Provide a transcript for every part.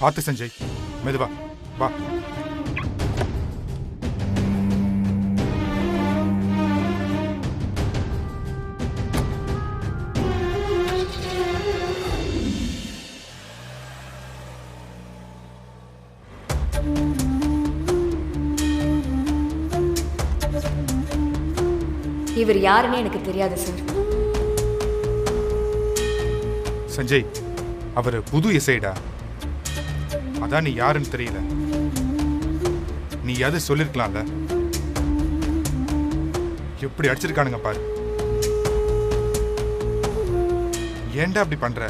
பார்த்து சஞ்சய், மெதுவா வா. இவர் யாருன்னு எனக்கு தெரியாது சார். சஞ்சய், அவர் புது எஸ்ஐடா. அதான் நீ யாருன்னு தெரியல. நீ எது சொல்லிருக்கலாம்ல. எப்படி அடிச்சிருக்கானுங்க பாரு. ஏன்டா அப்படி பண்ற?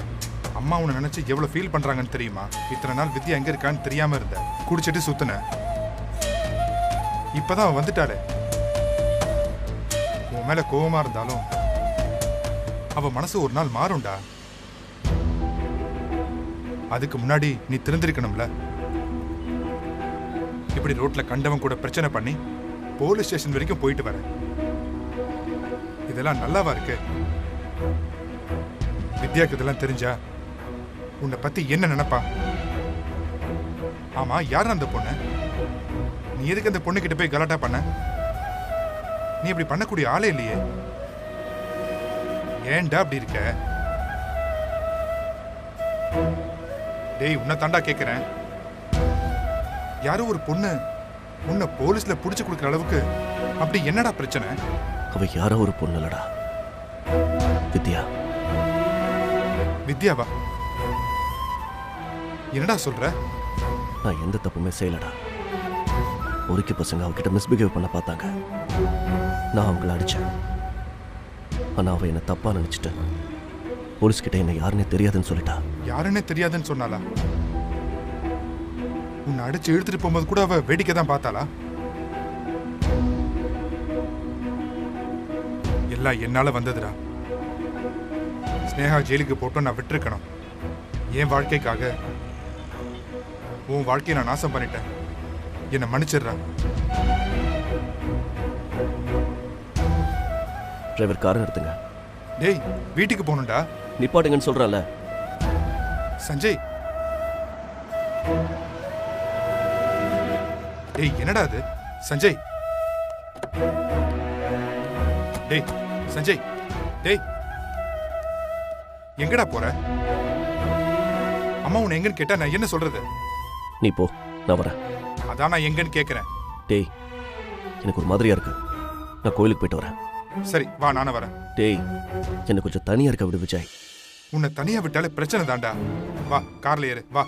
அம்மா உன்னை நினைச்சு எவ்வளவு ஃபீல் பண்றாங்கன்னு தெரியுமா? இத்தனை நாள் வித்யா எங்க இருக்கான்னு தெரியாம இருந்த. குடிச்சிட்டு சுத்துன. இப்பதான் அவன் வந்துட்டாளே. உன் மேல கோவமா இருந்தாலும் அவ மனசு ஒரு நாள் மாறும்டா. அதுக்கு முன்னாடி நீ தெரிஞ்சிருக்கணும்ல. இப்படி ரோட்ல கண்டவன் கூட பிரச்சனை பண்ணி போலீஸ் ஸ்டேஷன் வரைக்கும் போயிட்டு வர, இதெல்லாம் நல்லாவா இருக்கு? வித்யாக்கு இதெல்லாம் தெரிஞ்சா உன்னை பத்தி என்ன நினைப்பா? ஆமா, யார் அந்த பொண்ணு? நீ எதுக்கு அந்த பொண்ணு கிட்ட போய் கலாட்டா பண்ண? நீ இப்படி பண்ணக்கூடிய ஆளே இல்லையே. ஏன்டா அப்படி இருக்க? டேய், உன்னை தாண்டா கேட்கிறேன். யாரோ ஒரு பொண்ணு உன்னை போலீஸ்ல புடிச்சு கொடுக்குற அளவுக்கு அப்படி என்னடா பிரச்சனை? அவ யாரோ ஒரு பொண்ணு இல்லடா, வித்யா. வித்யாவா? என்னடா சொல்ற? நான் எந்த தப்புமே செய்யலடா. ஒருக்கி பசங்க அவகிட்ட மிஸ்பிஹேவ் பண்ண பார்த்தாங்க. நான் அவங்கள அடிச்சேன். ஆனா அவ என்ன தப்பா நினைச்சிட்டு போலீஸ் கிட்ட என்ன யாருன்னே தெரியாதுன்னு சொல்லிட்டா. யாருன்னே தெரியாதுன்னு சொன்னாலா? உன்னை அடிச்சு இழுத்துட்டு போகும்போது கூட அவ வேடிக்கை தான் பார்த்தாளா? எல்லாம் என்னால வந்ததுடா. ஸ்னேகா ஜெயிலுக்கு போட்டோம், நான் விட்டுருக்கணும். என் வாழ்க்கைக்காக உன் வாழ்க்கையை நான் நாசம் பண்ணிட்டேன். என்னை மன்னிச்சிடுறா. டிரைவர், காரை நிறுத்துங்க. டேய், வீட்டுக்கு போகணும்டா. நிப்பாட்டுங்கன்னு சொல்றல. சஞ்சய், டேய் என்னடா அது? சஞ்சய், டேய் சஞ்சய், டேய் எங்கடா போற? அம்மா உன்னை எங்கன்னு கேட்டா நான் என்ன சொல்றது? நீ போ, நான் வரேன். அதான் நான் எங்கன்னு கேட்கிறேன். டேய், எனக்கு ஒரு மாதிரியா இருக்கு. நான் கோயிலுக்கு போயிட்டு வரேன். சரி வா, நானும் வரேன். டேய், என்ன கொஞ்சம் தனியா இருக்க விடு விஜய். உன்னை தனியா விட்டாலே பிரச்சனை தாண்டா. வா, கார்ல ஏறு வா.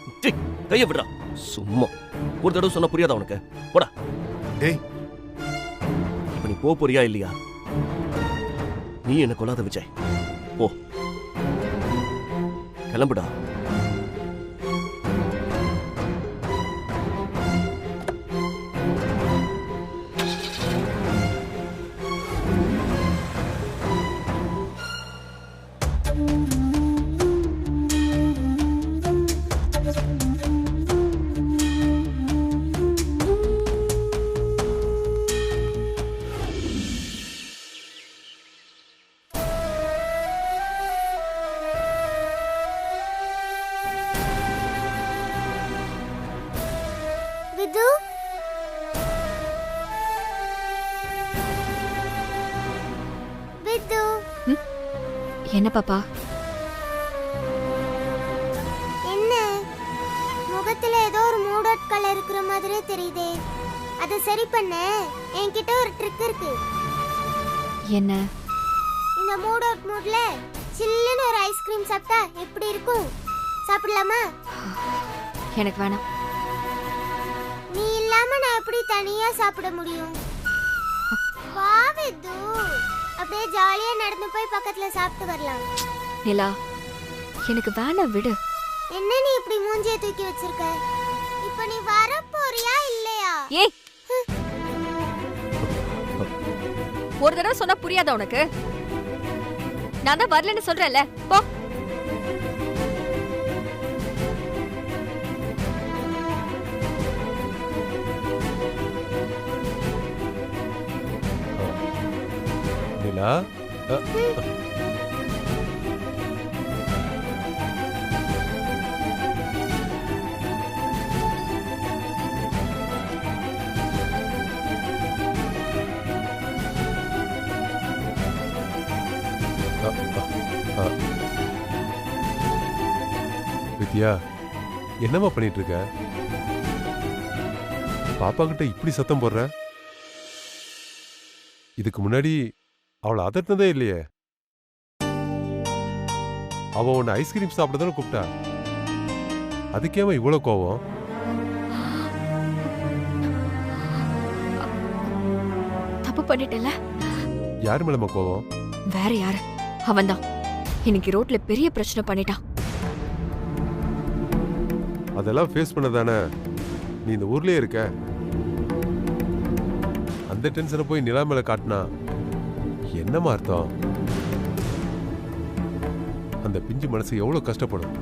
கைய விடுறா. சும்மா ஒரு தடவை சொன்னா புரியாதா உனக்கு? போடா. டேய், இப்ப நீ போறியா இல்லையா? நீ என்ன கொல்லாத விஜய். போ, கிளம்புடா. என்ன பாப்பா? என்ன முகத்துல ஏதோ ஒரு மூட் அவுட் கலர் இருக்கிற மாதிரி தெரியுதே. அதை சரி பண்ண என்கிட்ட ஒரு ட்ரிக் இருக்கு. என்ன? இந்த மூட் அவுட் மூட்ல சில்லுன்னு ஒரு ஐஸ்கிரீம் சாப்பிட்டா எப்படி இருக்கும்? சாப்பிடலாமா? எனக்கு வேணாம். நீ இல்லாம நான் எப்படி தனியா சாப்பிட முடியும்? வா விது, அப்படியே ஜாலியா நடந்து போய் பக்கத்துல சாப்பிட்டு வரலாம். நிலா, எனக்கு வேணாம், விடு. என்ன நீ இப்படி மூஞ்சிய தூக்கி வச்சிருக்க? இப்ப நீ வர போறியா இல்லையா? ஏய், ஒரு தடவை சொன்னா புரியாதா உனக்கு? நான் தான் வரலன்னு சொல்றேன்ல, போ. நிலா, வித்யா என்னம்மா பண்ணிட்டு இருக்க? பாப்பா கிட்ட இப்படி சத்தம் போடுற? இதுக்கு முன்னாடி அவளை அதட்டினதே இல்லையே. அவ உன்னை ஐஸ்கிரீம் சாப்பிட தானே கூப்பிட்டா. அதுக்கேவ இவ்வளவு கோவம்? தப்பு பண்ணிட்டல. யாரு மேலமா கோவம்? வேற யாரு? அவன்தான் இன்னைக்கு ரோட்ல பெரிய பிரச்சனை பண்ணிட்டான். அதெல்லாம் ஃபேஸ் பண்ணதானே நீ இந்த ஊர்லயே இருக்க. அந்த டென்ஷனை போய் நிலா மேல காட்டினா என்னமா அர்த்தம்? அந்த பிஞ்சு மனசு எவ்வளவு கஷ்டப்படும்.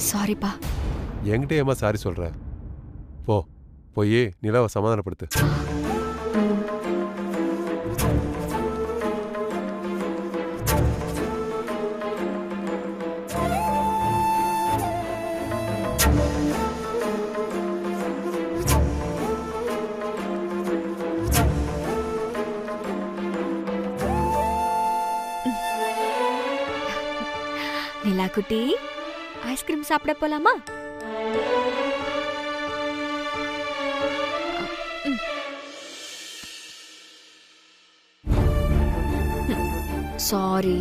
சாரிப்பா. என்கிட்ட ஏமா சாரி சொல்ற? போ போய் நிலாவை சமாதானப்படுத்து. நிலா குட்டி, ஐஸ்கிரீம் சாப்பிட போலாமா? சாரி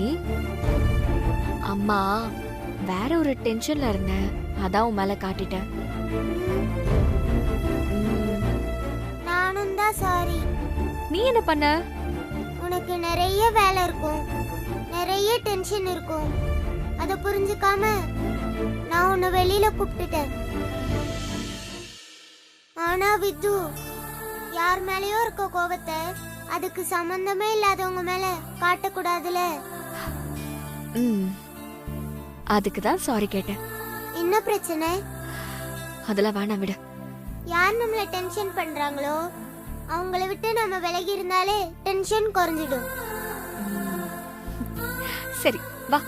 அம்மா, வேற ஒரு டென்ஷன்ல இருந்தேன், அதான் உன் மேல காட்டிட்டேன். நானும் தான் சாரி. நீ என்ன பண்ண? உனக்கு நிறைய வேலை இருக்கும், நிறைய டென்ஷன் இருக்கும். அத புரிஞ்சுக்காம நான் உன்னை வெளியில கூப்பிட்டுட்டேன். ஆனா வித்து, யார் மேலயோ இருக்க கோவத்தை அதுக்கு சம்பந்தமே இல்லாதவங்க மேல காட்டக்கூடாதுல. அதுக்கு தான் சாரி கேட்டேன். என்ன பிரச்சனை? அதெல்லாம் வேணாம், விடு. யார் நம்மள டென்ஷன் பண்றாங்களோ அவங்கள விட்டு நம்ம விலகி இருந்தாலே டென்ஷன் குறைஞ்சிடும். சரி வா,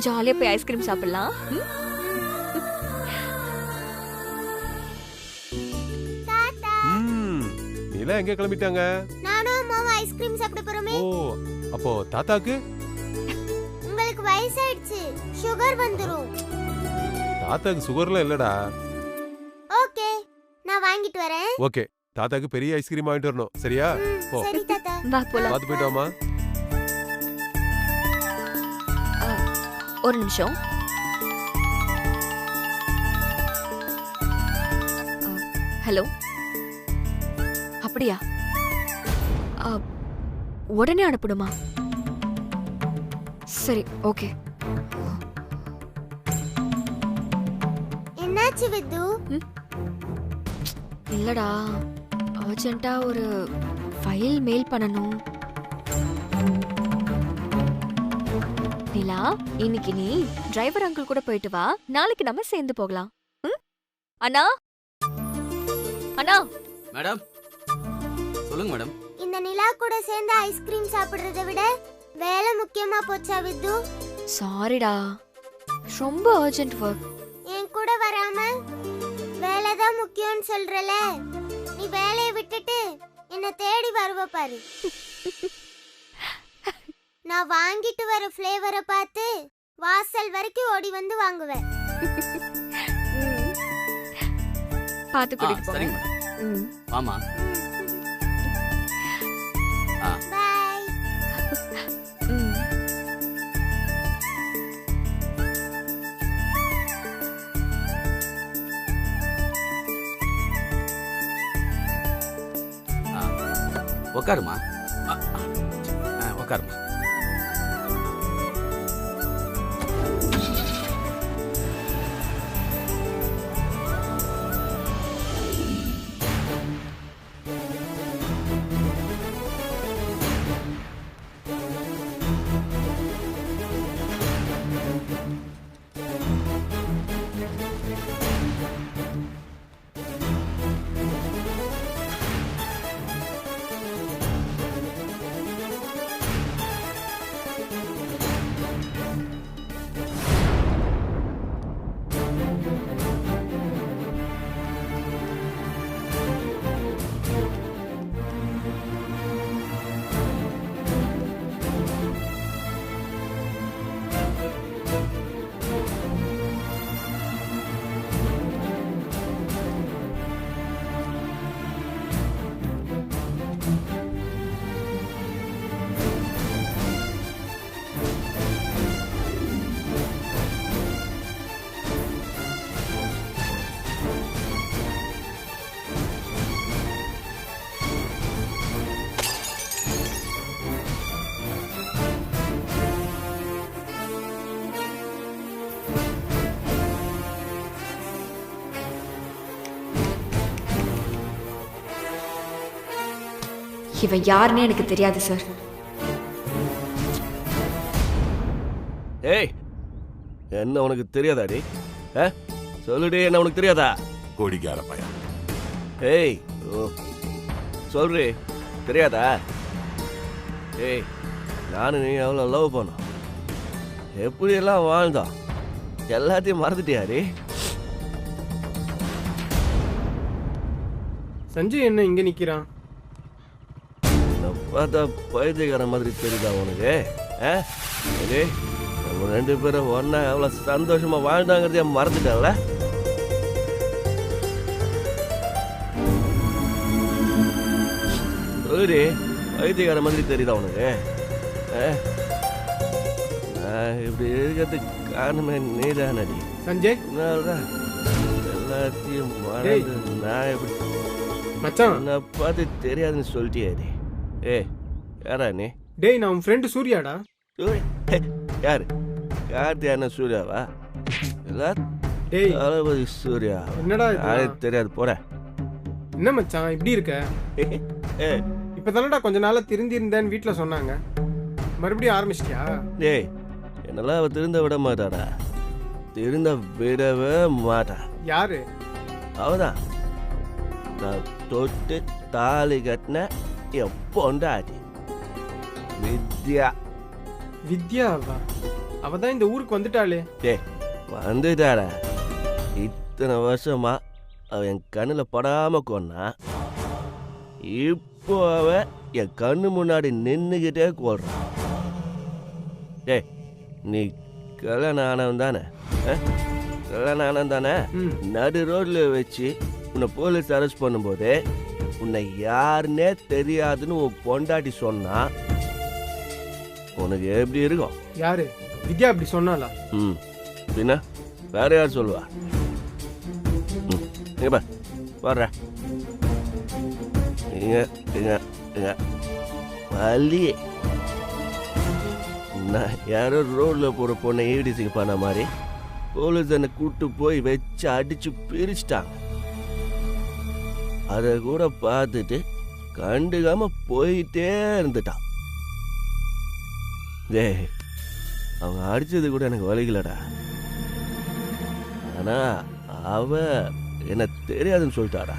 ஜாலியா போய் ஐஸ்கிரீம் சாப்பிடலாம். தாத்தா, நிலா எங்க கிளம்பிட்டாங்க? நானும் அம்மாவும் ஐஸ்கிரீம் சாப்பிட போறோமே. ஓ, அப்போ தாத்தாக்கு? உங்களுக்கு வயசாயிடுச்சு, சுகர் வந்துரும். தாத்தாக்கு சுகர்லாம் இல்லடா. ஓகே, நான் வாங்கிட்டு வரேன். ஓகே, தாத்தாக்கு பெரிய ஐஸ்கிரீம் வாங்கிட்டு வரணும். சரியா? போ. சரி தாத்தா. வா போலாம். பாத்து போயிட்டு வாமா. ஒரு நிமிஷம். ஹலோ, அப்படியா? உடனே அனுப்பிடுமா? சரி, ஓகே. என்னாச்சு வித்து? இல்லடா, அர்ஜென்ட்டா ஒரு ஃபைல் மெயில் பண்ணணும். நிலா, இன்னைக்கு நீ டிரைவர் அங்கிள் கூட போயிட்டு வா, நாளைக்கு நம்ம சேர்ந்து போகலாம். அண்ணா, அண்ணா. மேடம், சொல்லுங்க மேடம். இந்த நிலா கூட சேர்ந்து ஐஸ்கிரீம் சாப்பிடுறதை விட வேலை முக்கியமா போச்சா வித்து? சாரிடா, ரொம்ப அர்ஜென்ட் ஒர்க். என் கூட வராம வேலை தான் முக்கியம்னு சொல்றல, நீ வேலையை விட்டுட்டு என்ன தேடி வருவ பாரு. நான் வாங்கிட்டு வர ஃப்ளேவரை பார்த்து வாசல் வரைக்கும் ஓடி வந்து வாங்குவேன். பாத்து கூட்டிட்டு சரிங்க போங்க. மேடம். வாமா. பை. உக்காருமா, உக்காருமா. இவன் யாருன்னே எனக்கு தெரியாது சார். ஏய், என்ன உனக்கு தெரியாதாடி? சொல்லுடி, என்ன உனக்கு தெரியாதா? கோடிக்கார பையன். ஏய், சொல்றி, தெரியாதா? ஏய், நானும் நீ எவ்வளோ லவ் பண்ணோம், எப்படியெல்லாம் வாழ்ந்தோம், எல்லாத்தையும் மறந்துட்டியாடி? சஞ்சய் என்ன இங்க நிக்கிறான்? பார்த்தா பைத்தியக்கார மாதிரி தெரியுதா உனக்கு? நம்ம 2 பேரும் ஒன்னா எவ்வளவு சந்தோஷமா வாழ்ந்தாங்கிறதைய மறந்துட்டல? சொல்லுடி, பைத்தியக்கார மாதிரி தெரியுதா உனக்கு? நான் இப்படி இருக்கிறதுக்கு காரணமே நீதானடி. சஞ்சய், எல்லாத்தையும் மறந்து நான் எப்படி மச்சான் நான் பார்த்து தெரியாதுன்னு சொல்லிட்டியாடி. யாரா நீ? டேய், நான் உன் ஃப்ரெண்டு சூர்யாடா. யாரு? கார்த்தியான சூர்யாவா? டேய், தளபதி சூர்யா. என்னடா தெரியாது, போற. என்ன மச்சான் இப்படி இருக்க? இப்பதானடா கொஞ்ச நாளா திருந்திருந்தேன்னு வீட்டுல சொன்னாங்க, மறுபடியும் ஆரம்பிச்சிட்டியா? டேய், என்னெல்லாம் அவ திருந்த விட மாட்டாடா, திருந்த விடவே மாட்டா. யாரு? அவதான் நான் தொட்டு தாலி கட்டின என் பொண்டாட்டி வித்யா. வித்யாவா? அவதான் இந்த ஊருக்கு வந்துட்டாளே. டேய், வந்துட்டாடா. இத்தனை வருஷமா அவ என் கண்ணில் படாம கொன்னா, இப்போ அவ என் கண்ணு முன்னாடி நின்னுகிட்டே கொள்றான். டேய், நீ கல்யாணம் ஆனவன் தானே? கல்யாணம் ஆனவன் தானே? நடு ரோட்ல வச்சு உன்னை போலீஸ் அரெஸ்ட் பண்ணும்போது உன்னை யாருன்னே தெரியாதுன்னு உன் பொண்டாட்டி சொன்னா உனக்கு எப்படி இருக்கும்? யாரு? வித்யா அப்படி சொன்னாலா? பின்ன வேற யார் சொல்லுவா? வர்ற வலி நான் யாரோ ரோட்ல போற பொண்ணை ஈடிசிங்க பண்ண மாதிரி போலீஸ் என்னை கூட்டு போய் வச்சு அடிச்சு பிரிச்சுட்டாங்க. அதை கூட பார்த்துட்டு கண்டுக்காம போயிட்டே இருந்துட்டான். அவங்க அடிச்சது கூட எனக்கு வலிக்கலடா. ஆனா அவ என்ன தெரியாதுன்னு சொல்லிட்டாடா,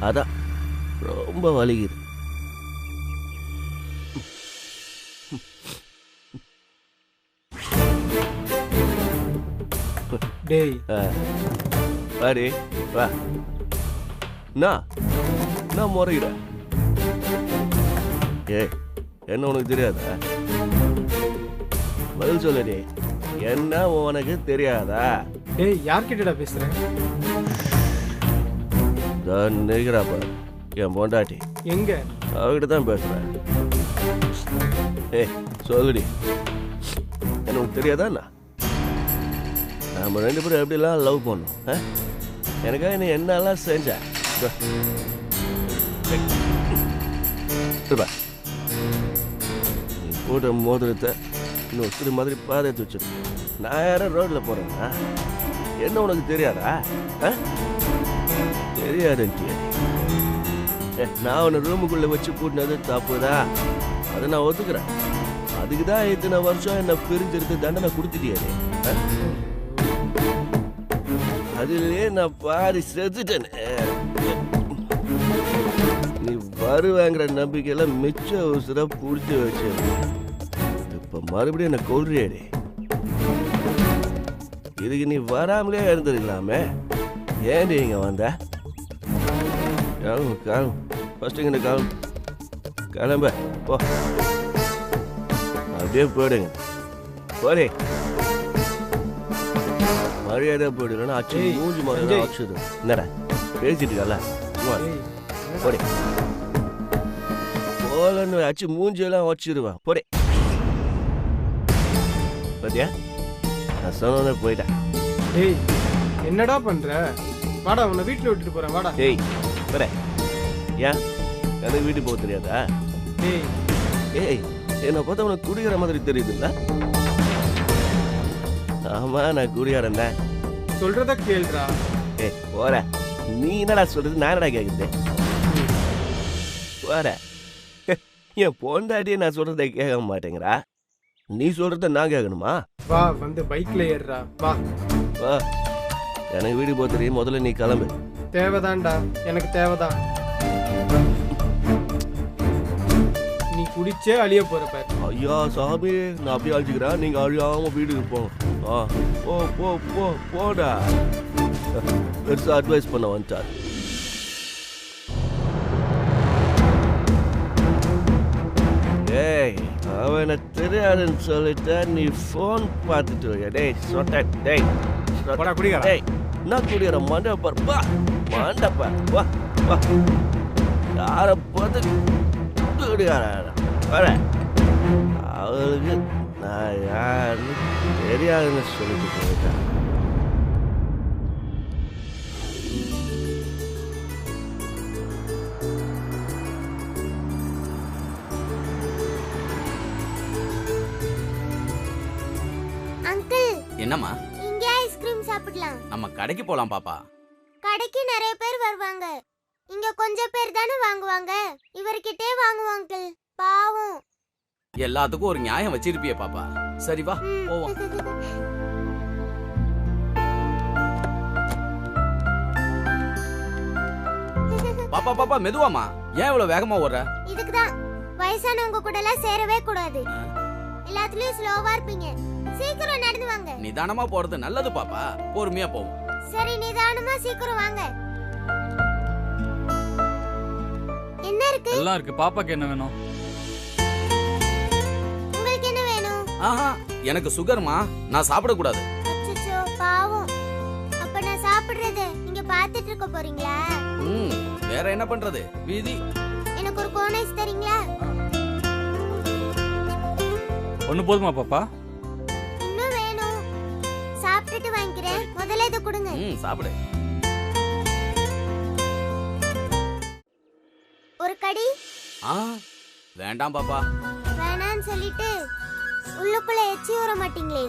அதான் ரொம்ப வலிக்குது. டேய், பாரு, வா. நான் முறையிட. என்ன உனக்கு தெரியாதா? பதில் சொல்லடி, என்ன உனக்கு தெரியாதா? டேய், யார்கிட்டடா பேசுற? நிற்கிறாப்ப என் பொண்டாட்டி. எங்க? அவகிட்ட தான் பேசுறேன். சொல்லுடி, என்ன உனக்கு தெரியாதா? நம்ம 2 பேரும் எப்படிலாம் லவ் பண்ணோம், எனக்காக நீ என்னெல்லாம் செஞ்ச? நீ போட்ட மோதிரத்தை இன்னொரு மாதிரி பாதை வச்சிரு. நான் யாரும் ரோட்ல போறேன்னா என்ன உனக்கு தெரியாதா? தெரியாது. நான் உன்னை ரூமுக்குள்ள வச்சு கூட்டினது தப்புதான், அதை நான் ஒத்துக்கிறேன். அதுக்குதான் இத்தனை வருஷம் என்ன பிரிஞ்சிருக்கு தண்டனை கொடுத்துட்டியாரு. அதுலயே நான் பாதி செத்துட்டேன். நீ வருவாங்கிற நம்பிக்கையில மிச்ச உசுர புடிச்சு வச்சு இப்ப மறுபடியும் என்ன கொல்றியாடி. இதுக்கு நீ வராமலே இருந்திருக்கலாமே, ஏன்டி இங்க வந்த? கிளம்பு, ஃபர்ஸ்ட் இங்க கிளம்ப போ. அப்படியே போயிடுங்க, போரே. மரியாதை போயிடுனா அச்சு மூஞ்சி மாதிரி அச்சுது. என்னடா பேசிட்டு இருக்கல, போடே. போலன்னு அச்சு மூஞ்சியெல்லாம் வச்சிருவேன், போடே. பாத்தியா, நான் சொன்ன போயிட்டேன். ஏய், என்னடா பண்ற? வாடா, உன்னை வீட்டுல விட்டுட்டு போறேன், வாடா. ஏய், போறேன். ஏன் எனக்கு வீட்டுக்கு போக தெரியாதா? ஏய், என்ன பார்த்தா உனக்கு குடிக்கிற மாதிரி தெரியுதுல்ல? ஆமா, நான் குடியாரன் தான். சொல்றத கேள்றா. ஏய், போற. நீ என்னடா சொல்றது, நான் என்னடா கேக்குது? போற. என் பொண்டாட்டியே நான் சொல்றதை கேட்க மாட்டேங்கிறா. நீ சொல்றத நான் கேட்கணுமா? வா வந்து பைக்ல ஏறுறா வா. வா, எனக்கு வீடு போக தெரியும். முதல்ல நீ கிளம்பு. தேவைதான்டா, எனக்கு தேவைதான். நீ குடிச்சே அழிய போற பாரு. ஐயா சாமி, நான் அப்படியே அழிச்சுக்கிறேன். நீங்க அழியாம வீட்டுக்கு போங்க. போ போ போ போடா. பெருசா அட்வைஸ் பண்ண வந்துட்டார். ஏய், அவனை தெரியாதுன்னு சொல்லிட்ட. நீ போன் பார்த்துட்டு வையா. டேய் சொட்ட. டேய் டேய், என்ன குடிக்கிற மண்டப்பார்? வா மண்டப்பார், வா வா. யாரை பார்த்து குடிக்கார வர? அவளுக்கு நான் யாருன்னு தெரியாதுன்னு சொல்லிட்டு போயிட்டேன். அங்கிள், என்னம்மா? இங்க ஐஸ்கிரீம் சாப்பிடலாம். நம்ம கடைக்கு போலாம் பாப்பா. கடைக்கு நிறைய பேர் வருவாங்க, இங்க கொஞ்சம் பேர் தானே வாங்குவாங்க. இவர்கிட்டே வாங்குவோம் அங்கிள், பாவம். எல்லாத்துக்கும் ஒரு நியாயம் வச்சிருப்பியே பாப்பா. சரி வா போவோம். பாப்பா பாப்பா மெதுவாமா. ஏன் இவ்வளவு வேகமா ஓடுற? இதுக்குதான் வயசானவங்க கூட எல்லாம் சேரவே கூடாது. எல்லாத்துலயும் ஸ்லோவா இருப்பீங்க. சீக்கிரம் நடந்து வாங்க. நிதானமா போறது நல்லது பாப்பா. பொறுமையா போவோம். சரி, நிதானமா சீக்கிரம் வாங்க. என்ன இருக்கு? எல்லாம் இருக்கு. பாப்பாக்கு என்ன வேணும்? உங்களுக்கு என்ன வேணும்? ஆஹா, எனக்கு சுகர்மா. நான் சாப்பிட கூடாது. அச்சச்சோ, பாவம். அப்ப நான் சாப்பிடுறத நீங்க பாத்துட்டு இருக்க போறீங்களா? வேற என்ன பண்றது? வீதி. எனக்கு ஒரு கோன் ஐஸ் தரீங்களா? ஒண்ணு போதுமா பாப்பா? இன்னும் வேணும். சாப்பிட்டுட்டு வாங்கிக்கிறேன். முதல்ல இத கொடுங்க. சாப்பிடு. ஒரு கடி. வேண்டாம் பாப்பா. வேணான்னு சொல்லிட்டு உள்ளுக்குள்ள எச்சி ஊற மாட்டீங்களே?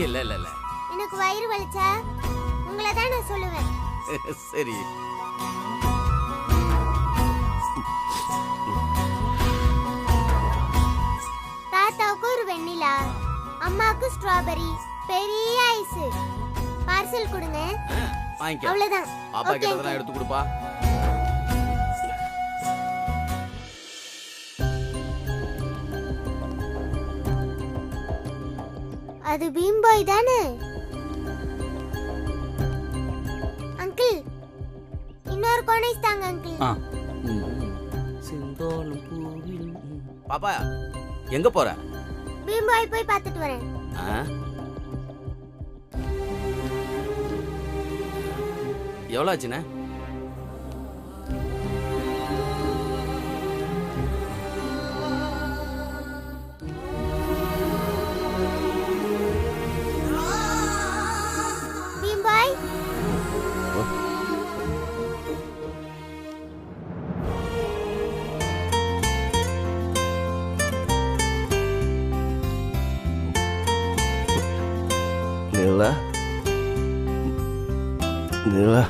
இல்ல இல்ல இல்ல. எனக்கு வயிறு வலிச்சா உங்களை தான் நான் சொல்லுவேன். சரி. தாத்தாவுக்கு ஒரு வெண்ணிலா, அம்மாவுக்கு ஸ்ட்ராபெரி, பெரிய ஐஸ். பார்சல் கொடுங்க. வாங்கிக்க. அவ்வளவுதான். பாப்பா கிட்டதான் எடுத்து கொடுப்பா. அது பீம்பாய் தானே? அங்கிள், இன்னொரு கோன் ஐஸ் தாங்க அங்கிள். பாப்பா எங்க போற? பீம்பாய் போய் பார்த்துட்டு வரேன். எவ்வளவு ஆச்சுண்ணே? பீம்பாய், நிலா நிலா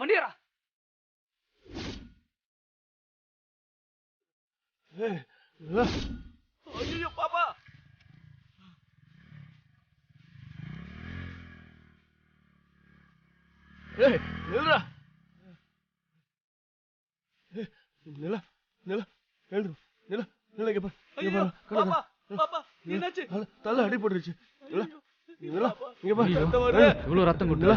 வண்டியாரா ஐயோ பாப்பா நிலா நிலா நிலா எழுது நிலா நிலா பாப்பா பாப்பா தலை அடிபட்டுருச்சு இவ்வளவு ரத்தம் கொட்டுல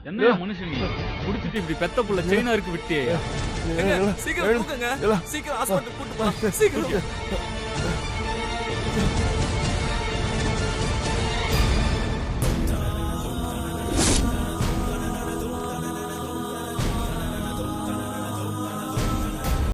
என்ன மனுஷன் நீ குடிச்சிட்டு இப்படி பெத்த புள்ள செயினா இருக்கு விட்டே சீக்கிரம் தூக்குங்க. சீக்கிரம் ஹாஸ்பிட்டல் கூட்டு போலாம். சீக்கிரம்